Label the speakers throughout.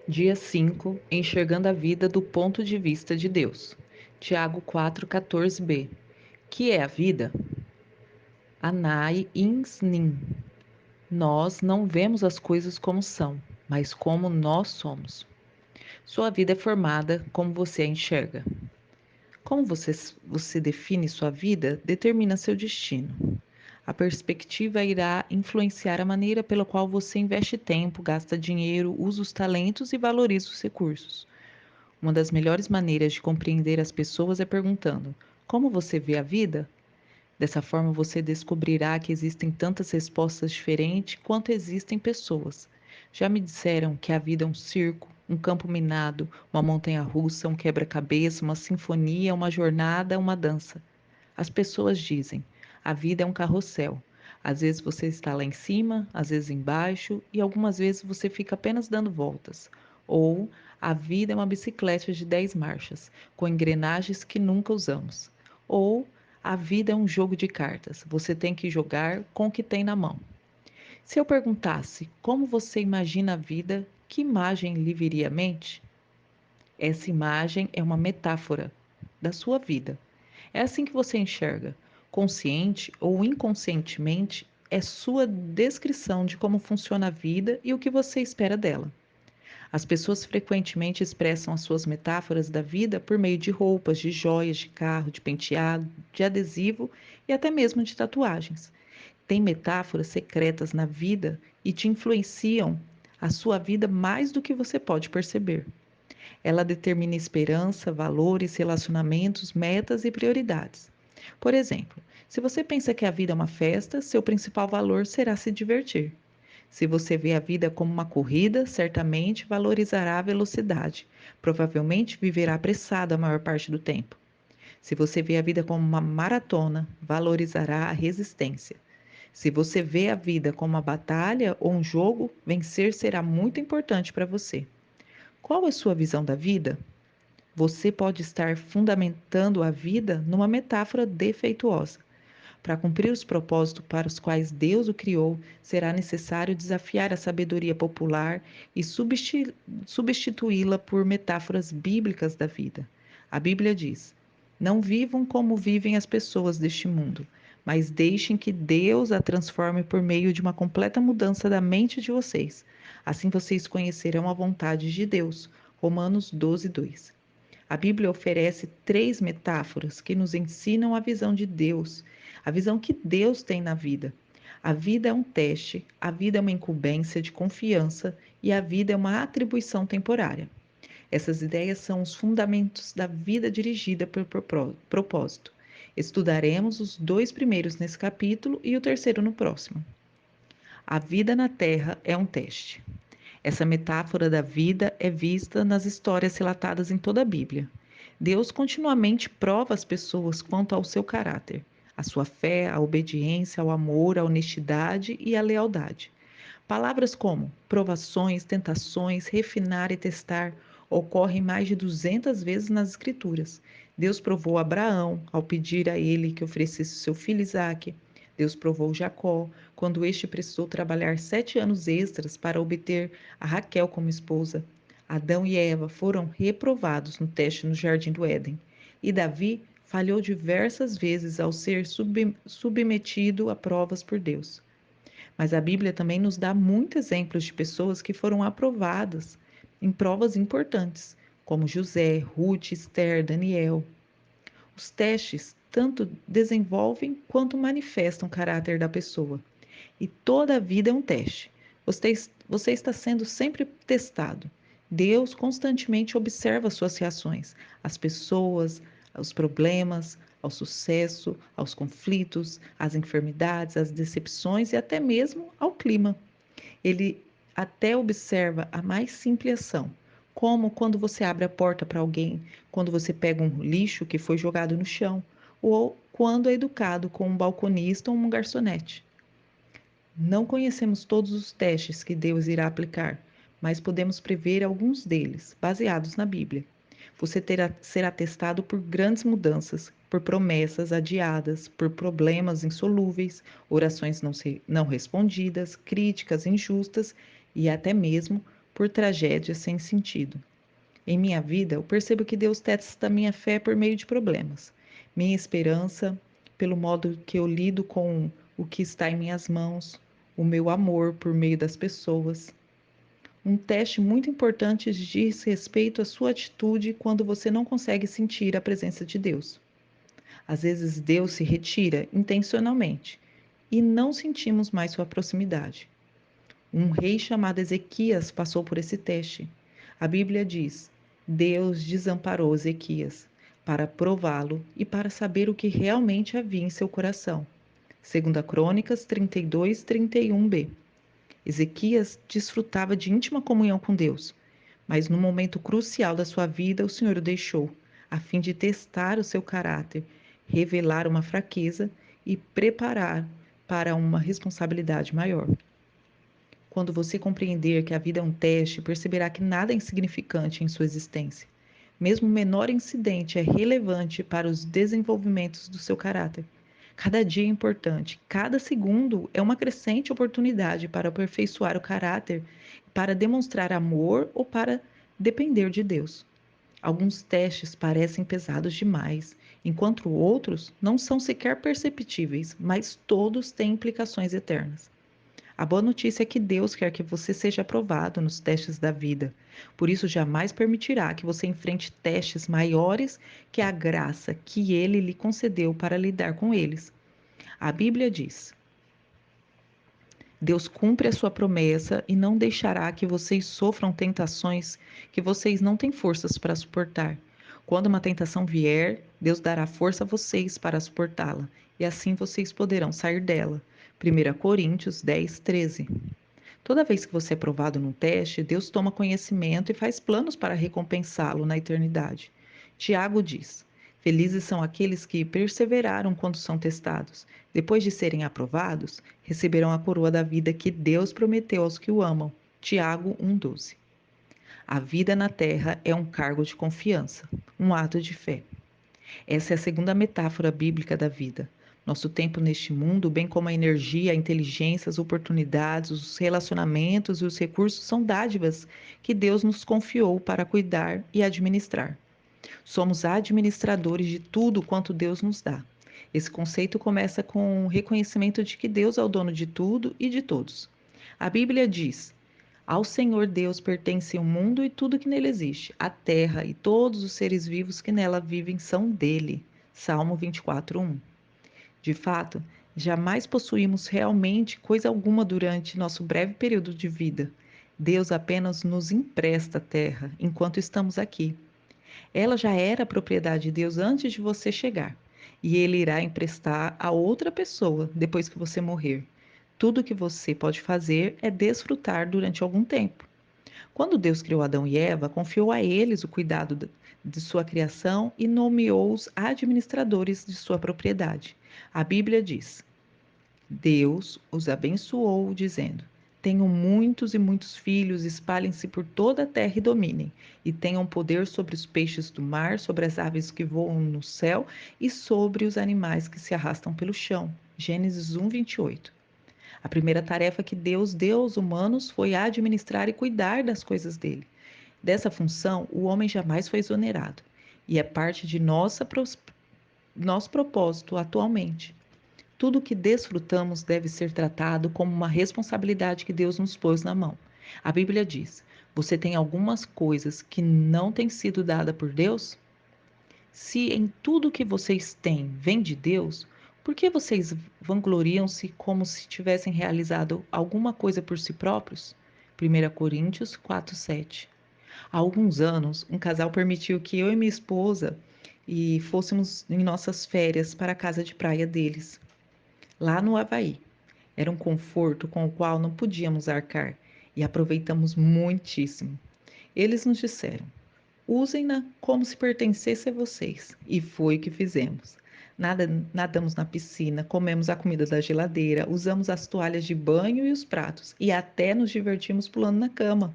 Speaker 1: Dia 5, enxergando a vida do ponto de vista de Deus. Tiago 4,14b. Que é a vida? Anai ins nin. Nós não vemos as coisas como são, mas como nós somos. Sua vida é formada como você a enxerga. Como você define sua vida, determina seu destino. A perspectiva irá influenciar a maneira pela qual você investe tempo, gasta dinheiro, usa os talentos e valoriza os recursos. Uma das melhores maneiras de compreender as pessoas é perguntando: como você vê a vida? Dessa forma, você descobrirá que existem tantas respostas diferentes quanto existem pessoas. Já me disseram que a vida é um circo, um campo minado, uma montanha-russa, um quebra-cabeça, uma sinfonia, uma jornada, uma dança. As pessoas dizem: a vida é um carrossel. Às vezes você está lá em cima, às vezes embaixo, e algumas vezes você fica apenas dando voltas. Ou a vida é uma bicicleta de 10 marchas, com engrenagens que nunca usamos. Ou a vida é um jogo de cartas, você tem que jogar com o que tem na mão. Se eu perguntasse como você imagina a vida, que imagem lhe viria à mente? Essa imagem é uma metáfora da sua vida. É assim que você enxerga. Consciente ou inconscientemente, é sua descrição de como funciona a vida e o que você espera dela. As pessoas frequentemente expressam as suas metáforas da vida por meio de roupas, de joias, de carro, de penteado, de adesivo e até mesmo de tatuagens. Tem metáforas secretas na vida e te influenciam a sua vida mais do que você pode perceber. Ela determina esperança, valores, relacionamentos, metas e prioridades. Por exemplo, se você pensa que a vida é uma festa, seu principal valor será se divertir. Se você vê a vida como uma corrida, certamente valorizará a velocidade. Provavelmente viverá apressado a maior parte do tempo. Se você vê a vida como uma maratona, valorizará a resistência. Se você vê a vida como uma batalha ou um jogo, vencer será muito importante para você. Qual é sua visão da vida? Você pode estar fundamentando a vida numa metáfora defeituosa. Para cumprir os propósitos para os quais Deus o criou, será necessário desafiar a sabedoria popular e substituí-la por metáforas bíblicas da vida. A Bíblia diz: não vivam como vivem as pessoas deste mundo, mas deixem que Deus a transforme por meio de uma completa mudança da mente de vocês. Assim vocês conhecerão a vontade de Deus. Romanos 12, 2. A Bíblia oferece três metáforas que nos ensinam a visão de Deus, a visão que Deus tem na vida. A vida é um teste, a vida é uma incumbência de confiança e a vida é uma atribuição temporária. Essas ideias são os fundamentos da vida dirigida por propósito. Estudaremos os dois primeiros nesse capítulo e o terceiro no próximo. A vida na Terra é um teste. Essa metáfora da vida é vista nas histórias relatadas em toda a Bíblia. Deus continuamente prova as pessoas quanto ao seu caráter, a sua fé, a obediência, o amor, a honestidade e a lealdade. Palavras como provações, tentações, refinar e testar ocorrem mais de 200 vezes nas Escrituras. Deus provou Abraão ao pedir a ele que oferecesse seu filho Isaque. Deus provou Jacó quando este precisou trabalhar 7 anos extras para obter a Raquel como esposa. Adão e Eva foram reprovados no teste no Jardim do Éden. E Davi falhou diversas vezes ao ser submetido a provas por Deus. Mas a Bíblia também nos dá muitos exemplos de pessoas que foram aprovadas em provas importantes, como José, Ruth, Esther, Daniel. Os testes tanto desenvolvem quanto manifestam o caráter da pessoa. E toda a vida é um teste. Você está sendo sempre testado. Deus constantemente observa suas reações, as pessoas, os problemas, ao sucesso, aos conflitos, às enfermidades, às decepções e até mesmo ao clima. Ele até observa a mais simples ação, como quando você abre a porta para alguém, quando você pega um lixo que foi jogado no chão, ou quando é educado com um balconista ou um garçonete. Não conhecemos todos os testes que Deus irá aplicar, mas podemos prever alguns deles, baseados na Bíblia. Será testado por grandes mudanças, por promessas adiadas, por problemas insolúveis, orações não respondidas, críticas injustas e até mesmo por tragédias sem sentido. Em minha vida, eu percebo que Deus testa minha fé por meio de problemas, minha esperança pelo modo que eu lido com o que está em minhas mãos, o meu amor por meio das pessoas. Um teste muito importante diz respeito à sua atitude quando você não consegue sentir a presença de Deus. Às vezes Deus se retira intencionalmente e não sentimos mais sua proximidade. Um rei chamado Ezequias passou por esse teste. A Bíblia diz: Deus desamparou Ezequias para prová-lo e para saber o que realmente havia em seu coração. 2 Crônicas 32, 31b. Ezequias desfrutava de íntima comunhão com Deus, mas no momento crucial da sua vida, o Senhor o deixou, a fim de testar o seu caráter, revelar uma fraqueza e preparar para uma responsabilidade maior. Quando você compreender que a vida é um teste, perceberá que nada é insignificante em sua existência. Mesmo o menor incidente é relevante para os desenvolvimentos do seu caráter. Cada dia é importante, cada segundo é uma crescente oportunidade para aperfeiçoar o caráter, para demonstrar amor ou para depender de Deus. Alguns testes parecem pesados demais, enquanto outros não são sequer perceptíveis, mas todos têm implicações eternas. A boa notícia é que Deus quer que você seja aprovado nos testes da vida. Por isso, jamais permitirá que você enfrente testes maiores que a graça que Ele lhe concedeu para lidar com eles. A Bíblia diz: Deus cumpre a sua promessa e não deixará que vocês sofram tentações que vocês não têm forças para suportar. Quando uma tentação vier, Deus dará força a vocês para suportá-la, e assim vocês poderão sair dela. 1 Coríntios 10, 13. Toda vez que você é provado num teste, Deus toma conhecimento e faz planos para recompensá-lo na eternidade. Tiago diz: Felizes são aqueles que perseveraram quando são testados. Depois de serem aprovados, receberão a coroa da vida que Deus prometeu aos que o amam. Tiago 1,12. A vida na terra é um cargo de confiança, um ato de fé. Essa é a segunda metáfora bíblica da vida. Nosso tempo neste mundo, bem como a energia, a inteligência, as oportunidades, os relacionamentos e os recursos são dádivas que Deus nos confiou para cuidar e administrar. Somos administradores de tudo quanto Deus nos dá. Esse conceito começa com o reconhecimento de que Deus é o dono de tudo e de todos. A Bíblia diz: Ao Senhor Deus pertence o mundo e tudo que nele existe. A terra e todos os seres vivos que nela vivem são dele. Salmo 24:1. De fato, jamais possuímos realmente coisa alguma durante nosso breve período de vida. Deus apenas nos empresta a terra enquanto estamos aqui. Ela já era propriedade de Deus antes de você chegar, e Ele irá emprestar a outra pessoa depois que você morrer. Tudo o que você pode fazer é desfrutar durante algum tempo. Quando Deus criou Adão e Eva, confiou a eles o cuidado de sua criação e nomeou-os administradores de sua propriedade. A Bíblia diz: Deus os abençoou, dizendo: Tenham muitos e muitos filhos, espalhem-se por toda a terra e dominem, e tenham poder sobre os peixes do mar, sobre as aves que voam no céu e sobre os animais que se arrastam pelo chão. Gênesis 1, 28. A primeira tarefa que Deus deu aos humanos foi administrar e cuidar das coisas dele. Dessa função, o homem jamais foi exonerado, e é parte de nosso propósito atualmente. Tudo o que desfrutamos deve ser tratado como uma responsabilidade que Deus nos pôs na mão. A Bíblia diz: Você tem algumas coisas que não têm sido dadas por Deus? Se em tudo que vocês têm vem de Deus, por que vocês vangloriam-se como se tivessem realizado alguma coisa por si próprios? 1 Coríntios 4:7. Há alguns anos, um casal permitiu que eu e minha esposa fôssemos em nossas férias para a casa de praia deles, lá no Havaí. Era um conforto com o qual não podíamos arcar e aproveitamos muitíssimo. Eles nos disseram: Usem-na como se pertencesse a vocês. E foi o que fizemos. Nadamos na piscina, comemos a comida da geladeira, usamos as toalhas de banho e os pratos, e até nos divertimos pulando na cama.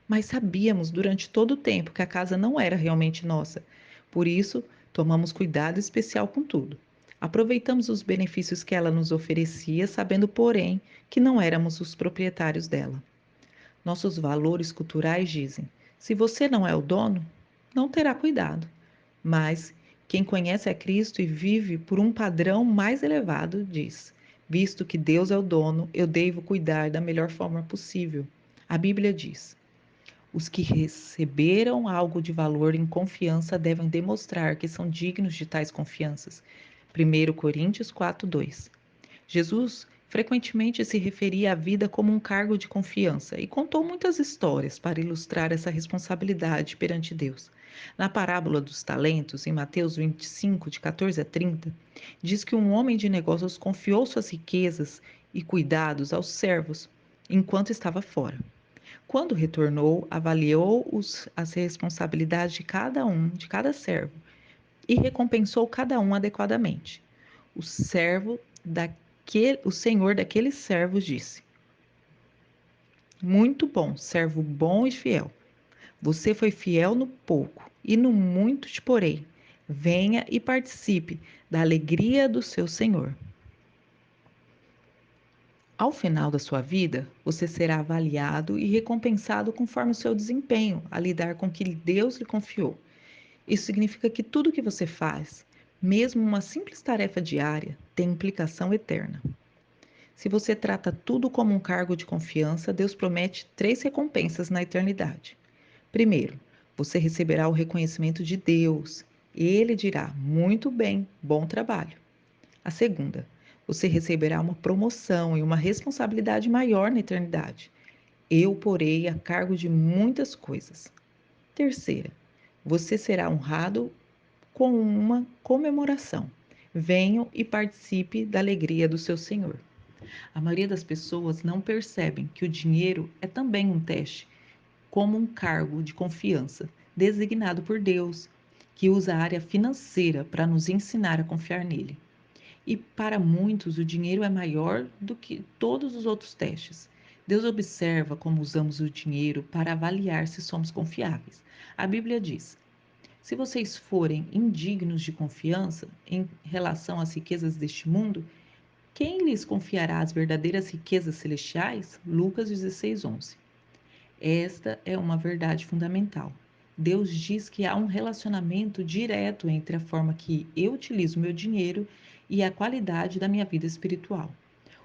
Speaker 1: Mas sabíamos durante todo o tempo que a casa não era realmente nossa. Por isso, tomamos cuidado especial com tudo. Aproveitamos os benefícios que ela nos oferecia, sabendo, porém, que não éramos os proprietários dela. Nossos valores culturais dizem: se você não é o dono, não terá cuidado. Mas quem conhece a Cristo e vive por um padrão mais elevado diz: visto que Deus é o dono, eu devo cuidar da melhor forma possível. A Bíblia diz: os que receberam algo de valor em confiança devem demonstrar que são dignos de tais confianças. 1 Coríntios 4:2. Jesus frequentemente se referia à vida como um cargo de confiança e contou muitas histórias para ilustrar essa responsabilidade perante Deus. Na parábola dos talentos, em Mateus 25, de 14 a 30, diz que um homem de negócios confiou suas riquezas e cuidados aos servos enquanto estava fora. Quando retornou, avaliou as responsabilidades de cada servo, e recompensou cada um adequadamente. O senhor daqueles servos disse: muito bom, servo bom e fiel. Você foi fiel no pouco, e no muito te porei. Venha e participe da alegria do seu senhor. Ao final da sua vida, você será avaliado e recompensado conforme o seu desempenho a lidar com o que Deus lhe confiou. Isso significa que tudo o que você faz, mesmo uma simples tarefa diária, tem implicação eterna. Se você trata tudo como um cargo de confiança, Deus promete 3 recompensas na eternidade. Primeiro, você receberá o reconhecimento de Deus. Ele dirá: muito bem, bom trabalho. A segunda, você receberá uma promoção e uma responsabilidade maior na eternidade. Eu porei a cargo de muitas coisas. Terceira, você será honrado com uma comemoração. Venham e participe da alegria do seu Senhor. A maioria das pessoas não percebem que o dinheiro é também um teste, como um cargo de confiança designado por Deus, que usa a área financeira para nos ensinar a confiar nele. E para muitos, o dinheiro é maior do que todos os outros testes. Deus observa como usamos o dinheiro para avaliar se somos confiáveis. A Bíblia diz: se vocês forem indignos de confiança em relação às riquezas deste mundo, quem lhes confiará as verdadeiras riquezas celestiais? Lucas 16:11. Esta é uma verdade fundamental. Deus diz que há um relacionamento direto entre a forma que eu utilizo meu dinheiro e a qualidade da minha vida espiritual.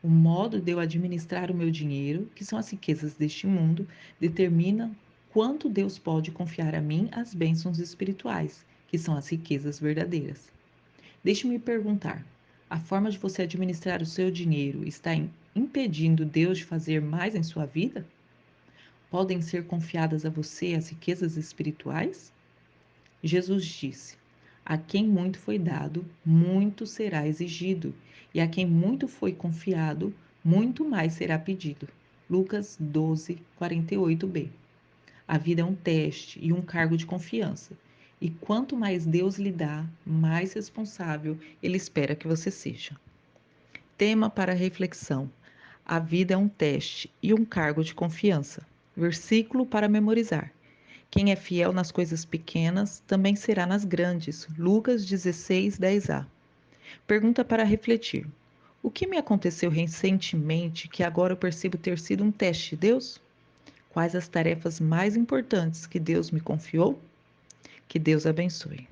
Speaker 1: O modo de eu administrar o meu dinheiro, que são as riquezas deste mundo, determina quanto Deus pode confiar a mim as bênçãos espirituais, que são as riquezas verdadeiras. Deixe-me perguntar: a forma de você administrar o seu dinheiro está impedindo Deus de fazer mais em sua vida? Podem ser confiadas a você as riquezas espirituais? Jesus disse: a quem muito foi dado, muito será exigido, e a quem muito foi confiado, muito mais será pedido. Lucas 12:48b. A vida é um teste e um cargo de confiança. E quanto mais Deus lhe dá, mais responsável Ele espera que você seja. Tema para reflexão: a vida é um teste e um cargo de confiança. Versículo para memorizar: quem é fiel nas coisas pequenas, também será nas grandes. Lucas 16:10a. Pergunta para refletir: o que me aconteceu recentemente que agora eu percebo ter sido um teste de Deus? Quais as tarefas mais importantes que Deus me confiou? Que Deus abençoe.